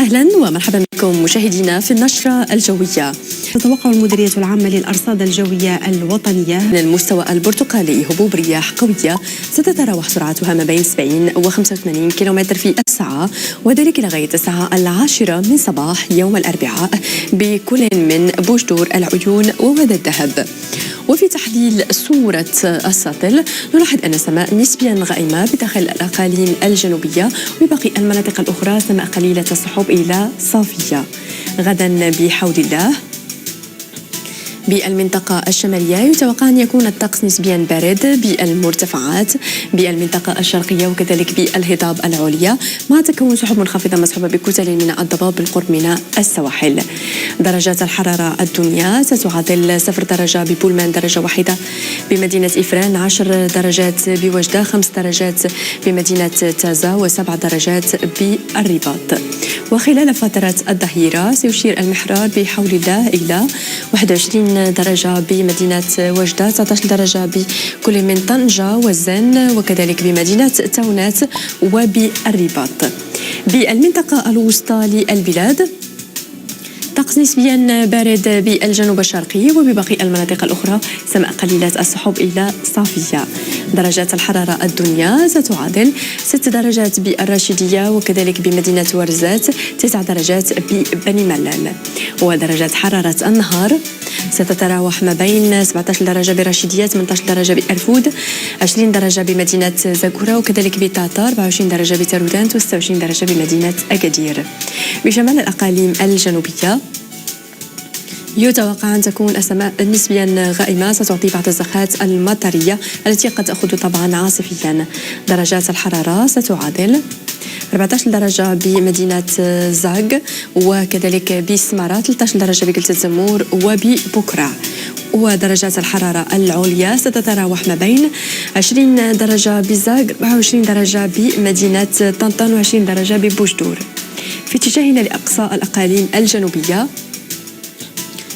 أهلا ومرحبا بكم مشاهدينا في النشرة الجوية. تتوقع المديرية العامة للأرصاد الجوية الوطنية من المستوى البرتقالي هبوب رياح قوية ستتراوح سرعتها ما بين 70 و 85 كيلومتر في الساعة، وذلك لغاية الساعة 10 من صباح يوم الأربعاء بكل من بوجدور، العيون ووادي الذهب. وفي تحليل صورة الساطل نلاحظ أن السماء نسبيا غائمة بداخل الأقاليم الجنوبية، وباقي المناطق الأخرى سماء قليلة السحب إلى صافية. غدا بحول الله بالمنطقة الشمالية يتوقع أن يكون الطقس نسبيا بارد بالمرتفعات بالمنطقة الشرقية وكذلك بالهضاب العليا، مع تكون سحب منخفضة مصحوبة بكتل من الضباب بالقرب من السواحل. درجات الحرارة الدنيا ستعادل 0 درجة ببولمان، درجة واحدة بمدينة إفران، 10 درجات بوجدة، 5 درجات بمدينة تازا، و7 درجات بالرباط. وخلال فترة الظهيرة سيشير المحرار بحول الله إلى 21 درجة بمدينة وجدة، 19 درجة بكل من طنجة والزن وكذلك بمدينة تونات وبالرباط. بالمنطقة الوسطى للبلاد طقس نسبيا بارد بالجنوب الشرقي، وبباقي المناطق الأخرى سماء قليلة السحب إلى صافية. درجات الحرارة الدنيا ستعادل 6 درجات بالراشدية وكذلك بمدينة ورزات، 9 درجات ببني ملال. ودرجات حرارة النهار ستتراوح ما بين 17 درجة بالراشدية، 18 درجة بأرفود، 20 درجة بمدينة زاكورا وكذلك بتاتار، 24 درجة بتارودانت، و 26 درجة بمدينة أكادير. بشمال الأقاليم الجنوبية يتوقع أن تكون السماء نسبيا غائمة، ستعطي بعض الزخات المطرية التي قد تأخذ طبعا عاصفيا. درجات الحرارة ستعادل 14 درجة بمدينة زاغ وكذلك بسمارة، 13 درجة بجلسة زمور وببكرة. ودرجات الحرارة العليا ستتراوح ما بين 20 درجة بزاغ، 24 درجة بمدينة طنطا، و20 درجة ببوجدور. في اتجاهنا لأقصى الأقاليم الجنوبية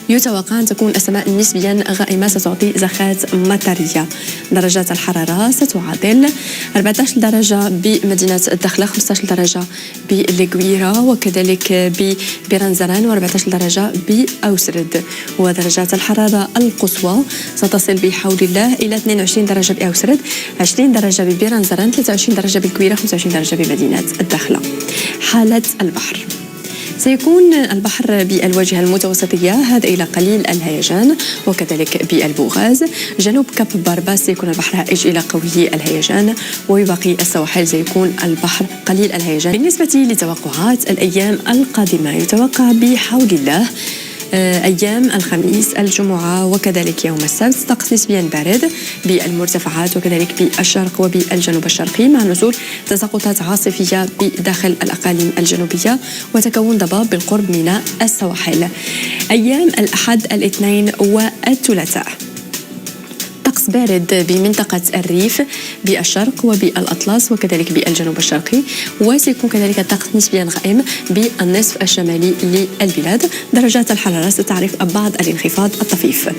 يتوقع أن تكون السماء نسبيا غائمة، ستعطي زخات مطرية. درجات الحرارة ستعادل 14 درجة بمدينة الدخلة، 15 درجة بالقويرة وكذلك ببرنزران، و14 درجة بأوسرد. ودرجات الحرارة القصوى ستصل بحول الله إلى 22 درجة بأوسرد، 20 درجة ببرنزران، 23 درجة بالقويرة، 25 درجة بمدينة الدخلة. حالة البحر سيكون البحر بالواجهة المتوسطية هذا إلى قليل الهيجان وكذلك بالبوغاز. جنوب كاب بارباس سيكون البحر هائج إلى قوي الهيجان، وباقي السواحل سيكون البحر قليل الهيجان. بالنسبة لتوقعات الأيام القادمة يتوقع بحول الله أيام الخميس، الجمعة وكذلك يوم السبت طقس نسبيا بارد بالمرتفعات وكذلك بالشرق وبالجنوب الشرقي، مع نزول تساقطات عاصفية بداخل الأقاليم الجنوبية وتكون ضباب بالقرب من السواحل. أيام الأحد، الاثنين والثلاثاء طقس بارد بمنطقة الريف بالشرق وبالأطلس وكذلك بالجنوب الشرقي، وسيكون كذلك الطقس نسبيا غائم بالنصف الشمالي للبلاد. درجات الحرارة ستعرف بعض الانخفاض الطفيف.